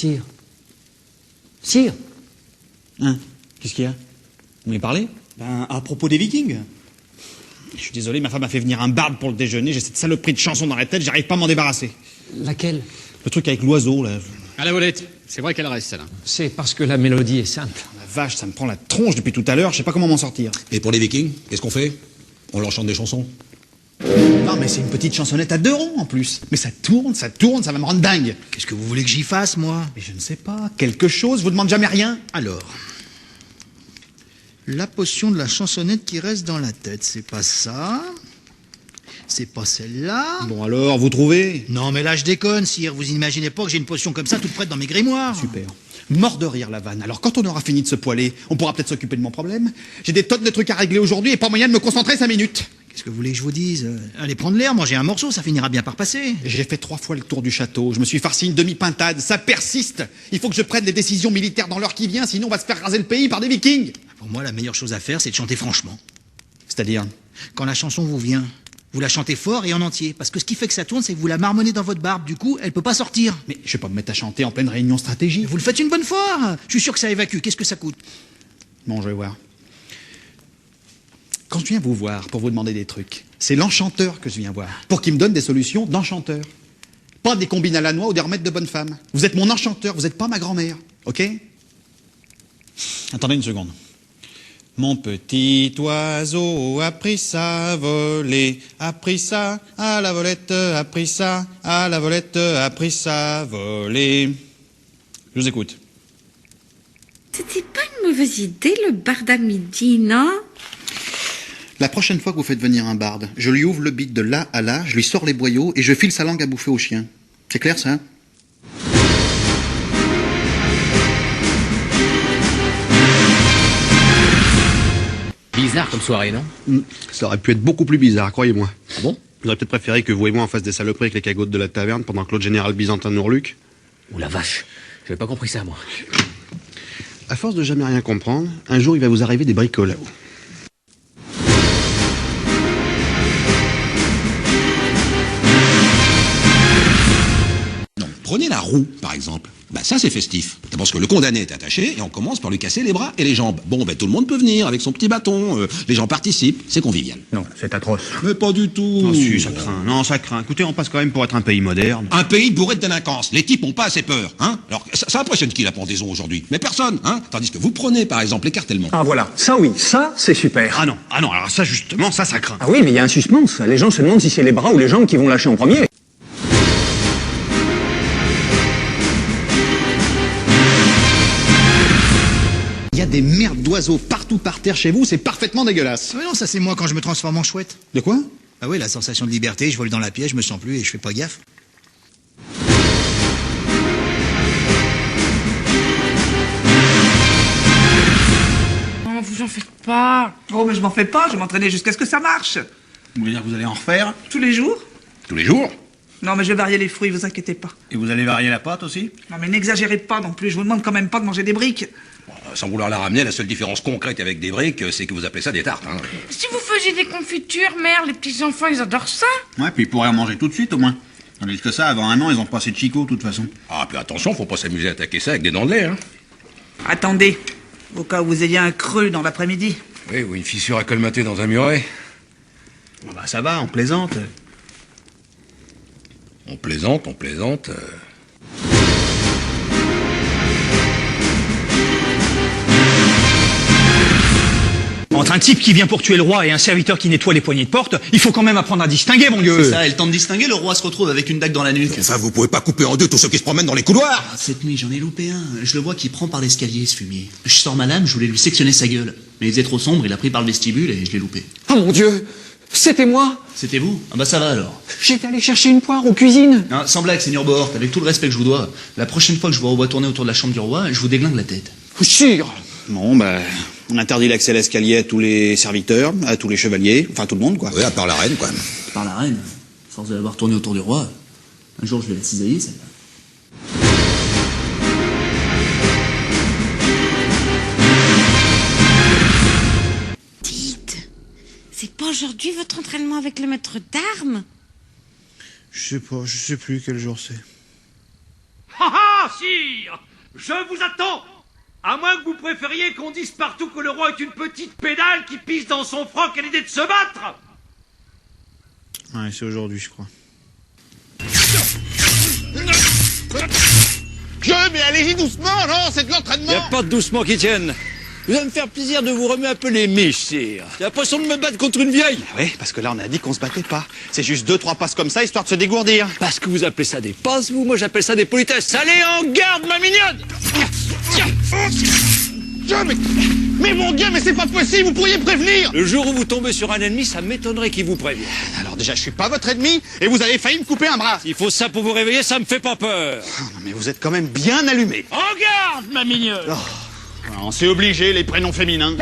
Sire. Sire. Hein? Qu'est-ce qu'il y a? Vous m'avez parlé? Ben, à propos des Vikings. Je suis désolé, ma femme a fait venir un barde pour le déjeuner. J'ai cette saloperie de chanson dans la tête, j'arrive pas à m'en débarrasser. Laquelle? Le truc avec l'oiseau, là. À la volette. C'est vrai qu'elle reste, celle-là. C'est parce que la mélodie est simple. La vache, ça me prend la tronche depuis tout à l'heure, je sais pas comment m'en sortir. Et pour les Vikings, qu'est-ce qu'on fait? On leur chante des chansons? Non, mais c'est une petite chansonnette à 2 ronds en plus. Mais ça tourne, ça va me rendre dingue. Qu'est-ce que vous voulez que j'y fasse, moi? Mais je ne sais pas, quelque chose, vous demande jamais rien. Alors, la potion de la chansonnette qui reste dans la tête, c'est pas ça. C'est pas celle-là. Bon alors, vous trouvez? Non, mais là, je déconne, sire. Vous imaginez pas que j'ai une potion comme ça toute prête dans mes grimoires? Super. Mort de rire, la vanne. Alors quand on aura fini de se poiler, on pourra peut-être s'occuper de mon problème. J'ai des tonnes de trucs à régler aujourd'hui et pas moyen de me concentrer 5 minutes. Qu'est-ce que vous voulez que je vous dise? Allez prendre l'air, manger un morceau, ça finira bien par passer. J'ai fait 3 fois le tour du château, je me suis farci une demi-pintade, ça persiste. Il faut que je prenne des décisions militaires dans l'heure qui vient, sinon on va se faire raser le pays par des Vikings. Pour moi, la meilleure chose à faire, c'est de chanter franchement. C'est-à-dire? Quand la chanson vous vient, vous la chantez fort et en entier. Parce que ce qui fait que ça tourne, c'est que vous la marmonnez dans votre barbe. Du coup, elle peut pas sortir. Mais je vais pas me mettre à chanter en pleine réunion stratégique. Vous le faites une bonne fois. Je suis sûr que ça évacue. Qu'est-ce que ça coûte? Bon, je vais voir. Quand je viens vous voir pour vous demander des trucs, c'est l'enchanteur que je viens voir, pour qu'il me donne des solutions d'enchanteur. Pas des combines à la noix ou des remèdes de bonne femme. Vous êtes mon enchanteur, vous n'êtes pas ma grand-mère, ok? Attendez une seconde. Mon petit oiseau a pris ça à voler, a pris ça à la volette, a pris ça à la volette, a pris ça à voler. Je vous écoute. C'était pas une mauvaise idée, le barde à midi, non? La prochaine fois que vous faites venir un barde, je lui ouvre le bit de là à là, je lui sors les boyaux et je file sa langue à bouffer au chien. C'est clair, ça? Bizarre comme soirée, non? Ça aurait pu être beaucoup plus bizarre, croyez-moi. Ah bon? J'aurais peut-être préféré que vous et moi on fasse des saloperies avec les cagottes de la taverne pendant que l'autre général byzantin nous reluque. Oh la vache. J'avais pas compris ça, moi. À force de jamais rien comprendre, un jour il va vous arriver des bricoles là-haut. Non, prenez la roue, par exemple. Bah ça c'est festif. Parce que le condamné est attaché et on commence par lui casser les bras et les jambes. Bon, ben tout le monde peut venir avec son petit bâton. Les gens participent, c'est convivial. Non, c'est atroce. Mais pas du tout. Non, si, ça craint. Non, ça craint. Écoutez, on passe quand même pour être un pays moderne. Un pays bourré de délinquance. Les types ont pas assez peur, hein. Alors, ça impressionne qui la pendaison aujourd'hui? Mais personne, hein. Tandis que vous prenez, par exemple, l'écartèlement. Ah voilà, ça oui, ça c'est super. Ah non, alors ça justement, ça craint. Ah oui, mais il y a un suspense. Les gens se demandent si c'est les bras ou les jambes qui vont lâcher en premier. Il y a des merdes d'oiseaux partout par terre chez vous, c'est parfaitement dégueulasse. Mais non, ça c'est moi quand je me transforme en chouette. De quoi? Ah oui, la sensation de liberté, je vole dans la pièce, je me sens plus et je fais pas gaffe. Non, vous en faites pas. Oh, mais je m'en fais pas, je vais m'entraîner jusqu'à ce que ça marche. Vous voulez dire que vous allez en refaire? Tous les jours? Tous les jours? Non, mais je vais varier les fruits, vous inquiétez pas. Et vous allez varier la pâte aussi? Non, mais n'exagérez pas non plus, je vous demande quand même pas de manger des briques. Sans vouloir la ramener, la seule différence concrète avec des briques, c'est que vous appelez ça des tartes, hein. Si vous faisiez des confitures, mère, les petits-enfants, ils adorent ça. Ouais, puis ils pourraient en manger tout de suite au moins. Tandis que ça, avant 1 an, ils ont pas assez de chicots de toute façon. Ah, puis attention, faut pas s'amuser à attaquer ça avec des dents de lait, hein. Attendez, au cas où vous ayez un creux dans l'après-midi. Oui, ou une fissure à colmater dans un muret. Bon, bah ça va, on plaisante. On plaisante, on plaisante. Entre un type qui vient pour tuer le roi et un serviteur qui nettoie les poignées de porte, il faut quand même apprendre à distinguer, mon Dieu. C'est ça, et le temps de distinguer, le roi se retrouve avec une dague dans la nuque. Enfin, vous pouvez pas couper en deux tous ceux qui se promènent dans les couloirs. Cette nuit, j'en ai loupé un. Je le vois qui prend par l'escalier, ce fumier. Je sors ma lame, je voulais lui sectionner sa gueule. Mais il faisait trop sombre, il a pris par le vestibule et je l'ai loupé. Oh mon Dieu, c'était moi. C'était vous? Ah bah ça va alors. J'étais allé chercher une poire aux cuisines. Non, sans blague, seigneur Bohort, avec tout le respect que je vous dois, la prochaine fois que je vous revois tourner autour de la chambre du roi, je vous déglingue la tête. Sire. Bon, bah, on interdit l'accès à l'escalier à tous les serviteurs, à tous les chevaliers, enfin tout le monde, quoi. Oui, à part la reine, quoi. Par la reine, force de l'avoir tourné autour du roi, un jour je vais la cisailler, celle-là. Dites, c'est pas aujourd'hui votre entraînement avec le maître d'armes? Je sais pas, je sais plus quel jour c'est. ah, sire! Je vous attends! À moins que vous préfériez qu'on dise partout que le roi est une petite pédale qui pisse dans son froc à l'idée de se battre! Ouais, c'est aujourd'hui, je crois. Mais allez-y doucement, non? C'est de l'entraînement! Y a pas de doucement qui tienne. Vous allez me faire plaisir de vous remuer un peu les miches, sire. J'ai l'impression de me battre contre une vieille. Oui, parce que là, on a dit qu'on se battait pas. C'est juste 2-3 passes comme ça, histoire de se dégourdir. Parce que vous appelez ça des passes, vous? Moi, j'appelle ça des politesses. Allez, en garde, ma mignonne! Mais mon Dieu, mais c'est pas possible, vous pourriez prévenir! Le jour où vous tombez sur un ennemi, ça m'étonnerait qu'il vous prévienne. Alors déjà, je suis pas votre ennemi, et vous avez failli me couper un bras. S'il faut ça pour vous réveiller, ça me fait pas peur. Oh, non, mais vous êtes quand même bien allumé. En garde, ma mignonne! Oh, c'est obligé, les prénoms féminins.